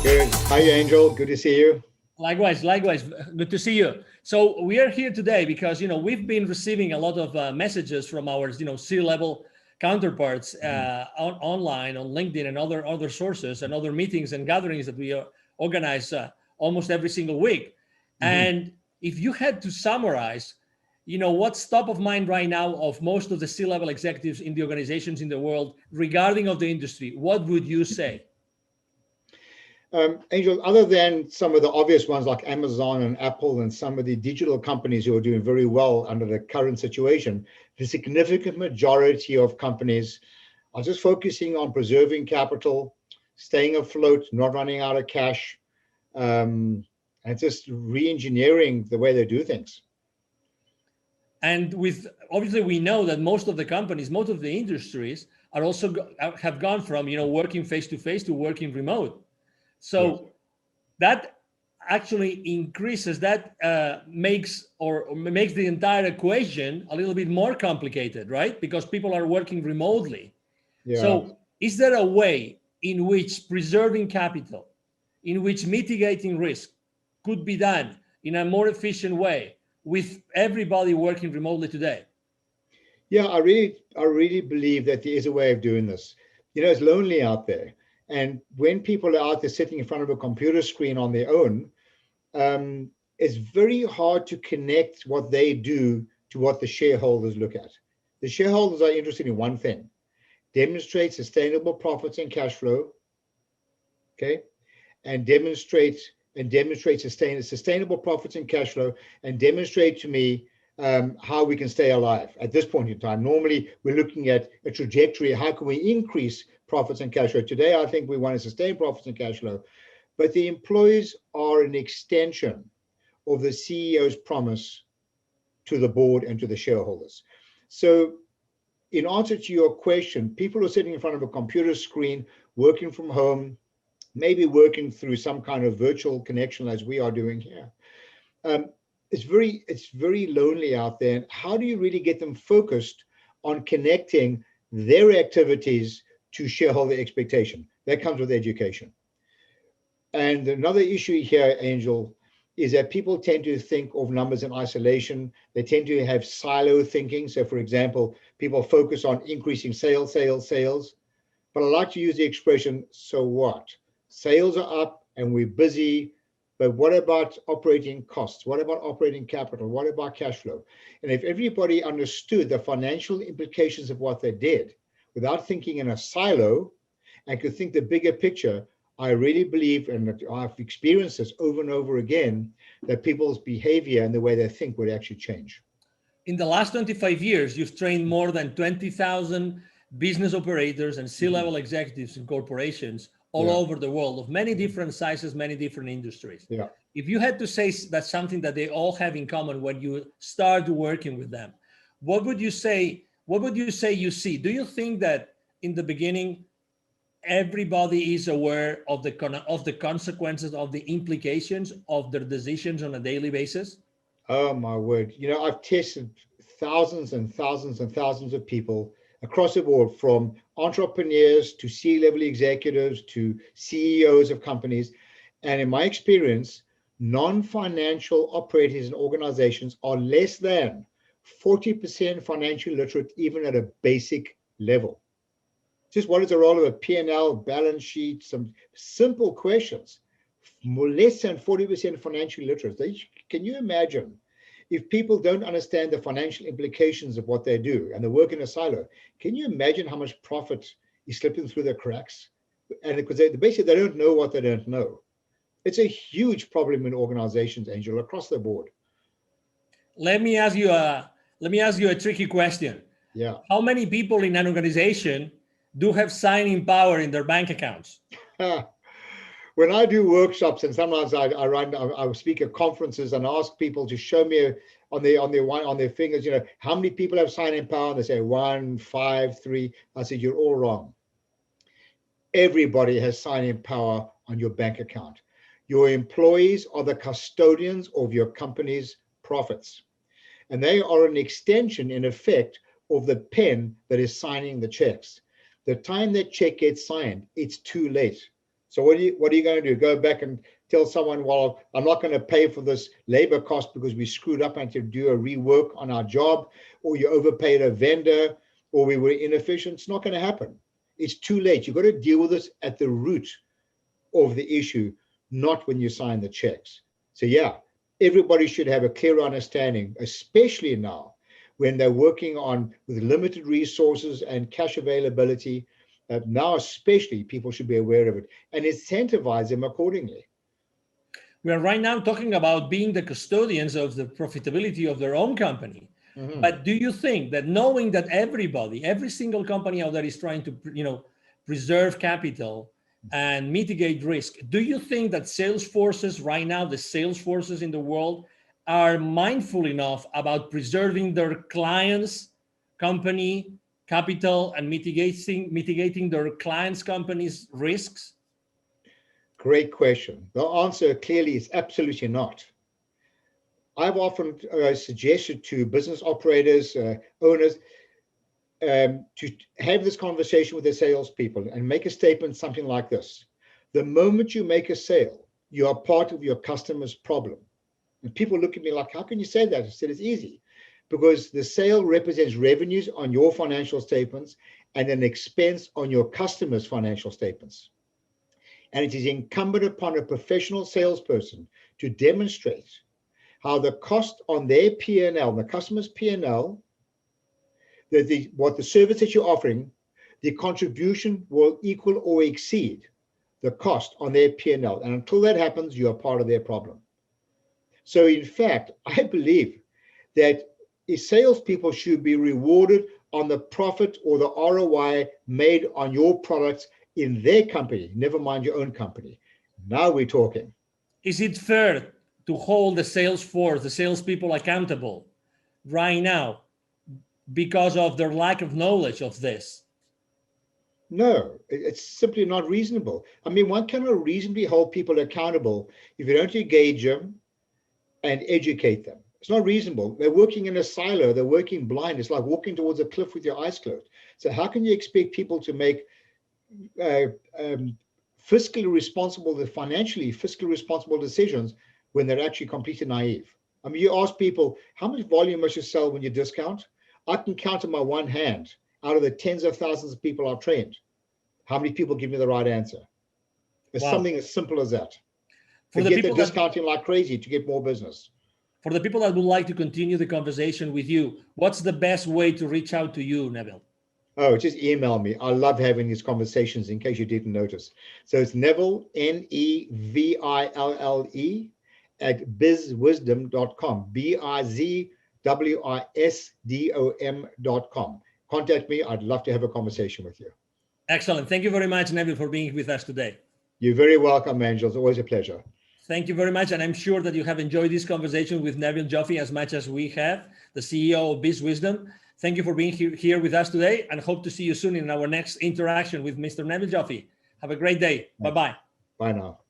Good. Hi, Angel. Good to see you. Likewise, likewise. Good to see you. So we are here today because we've been receiving a lot of messages from our C-level counterparts online on LinkedIn and other sources and other meetings and gatherings that we organize almost every single week. Mhm. And if you had to summarize, what's top of mind right now of most of the C-level executives in the organizations in the world regarding of the industry, what would you say? Angel, other than some of the obvious ones like Amazon and Apple and some of the digital companies who are doing very well under the current situation, the significant majority of companies are just focusing on preserving capital, staying afloat, not running out of cash, and just re-engineering the way they do things. And with obviously we know that most of the companies, most of the industries are also have gone from working face to face to working remote. Yes. So that actually increases that makes the entire equation a little bit more complicated, right? Because people are working remotely. Yeah. So is there a way in which preserving capital, in which mitigating risk could be done in a more efficient way with everybody working remotely today? Yeah, I really believe that there is a way of doing this. It's lonely out there. And when people are out there sitting in front of a computer screen on their own, it's very hard to connect what they do to what the shareholders look at. The shareholders are interested in one thing: demonstrate sustainable profits and cash flow, okay, and demonstrate sustainable profits and cash flow, and demonstrate to me how we can stay alive at this point in time. Normally, we're looking at a trajectory. How can we increase profits and cash flow? Today, I think we want to sustain profits and cash flow, but the employees are an extension of the CEO's promise to the board and to the shareholders. So, in answer to your question, people are sitting in front of a computer screen, working from home, maybe working through some kind of virtual connection as we are doing here. Um, it's very lonely out there. And how do you really get them focused on connecting their activities to shareholder expectation? That comes with education. And another issue here, Angel, is that people tend to think of numbers in isolation. They tend to have silo thinking. So, for example, people focus on increasing sales, sales, sales. But I like to use the expression, so what? Sales are up and we're busy, but what about operating costs? What about operating capital? What about cash flow? And if everybody understood the financial implications of what they did without thinking in a silo and could think the bigger picture, I really believe, and I've experienced this over and over again, that people's behavior and the way they think would actually change. In the last 25 years, you've trained more than 20,000 business operators and Mhm. C-level executives in corporations all Yeah, over the world of many different sizes, many different industries. yeah. If you had to say that's something that they all have in common when you start working with them, what would you say? What would you say you see? Do you think that in the beginning everybody is aware of the consequences of the implications of their decisions on a daily basis? Oh my word. I've tested thousands and thousands and thousands of people across the board, from entrepreneurs to C-level executives to CEOs of companies. And in my experience, non-financial operators and organizations are less than 40% financially literate, even at a basic level. Just what is the role of a P&L, balance sheet, some simple questions. More less than 40% financially literate. Can you imagine if people don't understand the financial implications of what they do and they work in a silo? Can you imagine how much profit is slipping through the cracks? And because basically they don't know what they don't know. It's a huge problem in organizations, Angel, across the board. Let me ask you a tricky question. Yeah. How many people in an organization do have signing power in their bank accounts? When I do workshops, and sometimes I speak at conferences and ask people to show me on their fingers, how many people have signing power, and they say 1, 5, 3. I said, you're all wrong. Everybody has signing power on your bank account. Your employees are the custodians of your company's profits, and they are an extension, in effect, of the pen that is signing the checks. The time that check gets signed, it's too late. So what are you going to do? Go back and tell someone, well, I'm not going to pay for this labor cost because we screwed up and had to do a rework on our job, or you overpaid a vendor, or we were inefficient. It's not going to happen. It's too late. You've got to deal with this at the root of the issue, not when you sign the checks. So yeah, everybody should have a clear understanding, especially now when they're working on with limited resources and cash availability. Now, especially, people should be aware of it and incentivize them accordingly. We are right now talking about being the custodians of the profitability of their own company. Mm-hmm. But do you think that knowing that every single company out there is trying to, preserve capital and mitigate risk, do you think that sales forces right now, the sales forces in the world, are mindful enough about preserving their clients' company capital and mitigating their clients' companies' risks? Great question. The answer clearly is absolutely not. I've often suggested to business operators, owners, to have this conversation with their salespeople and make a statement something like this. The moment you make a sale, you are part of your customer's problem. And people look at me like, how can you say that? I said, it's easy. Because the sale represents revenues on your financial statements and an expense on your customer's financial statements. And it is incumbent upon a professional salesperson to demonstrate how the cost on their P&L, the customer's P&L, what the service that you're offering, the contribution will equal or exceed the cost on their P&L. And until that happens, you are part of their problem. So in fact, I believe that salespeople should be rewarded on the profit or the ROI made on your products in their company, never mind your own company. Now we're talking. Is it fair to hold the sales force, the salespeople accountable right now because of their lack of knowledge of this? No, it's simply not reasonable. I mean, one cannot reasonably hold people accountable if you don't engage them and educate them. It's not reasonable. They're working in a silo. They're working blind. It's like walking towards a cliff with your eyes closed. So how can you expect people to make fiscally responsible, financially fiscally responsible decisions when they're actually completely naive? I mean, you ask people, how much volume must you sell when you discount? I can count on my one hand out of the tens of thousands of people I've trained. How many people give me the right answer? It's something as simple as that. Forget the discounting like crazy to get more business. For the people that would like to continue the conversation with you, what's the best way to reach out to you, Neville? Oh, just email me. I love having these conversations in case you didn't notice. So it's Neville, Neville, at bizwisdom.com, bizwisdom.com. Contact me. I'd love to have a conversation with you. Excellent. Thank you very much, Neville, for being with us today. You're very welcome, Angel. It's always a pleasure. Thank you very much. And I'm sure that you have enjoyed this conversation with Neville Joffe as much as we have, the CEO of Biz Wisdom. Thank you for being here with us today, and hope to see you soon in our next interaction with Mr. Neville Joffe. Have a great day. Bye-bye. Bye now.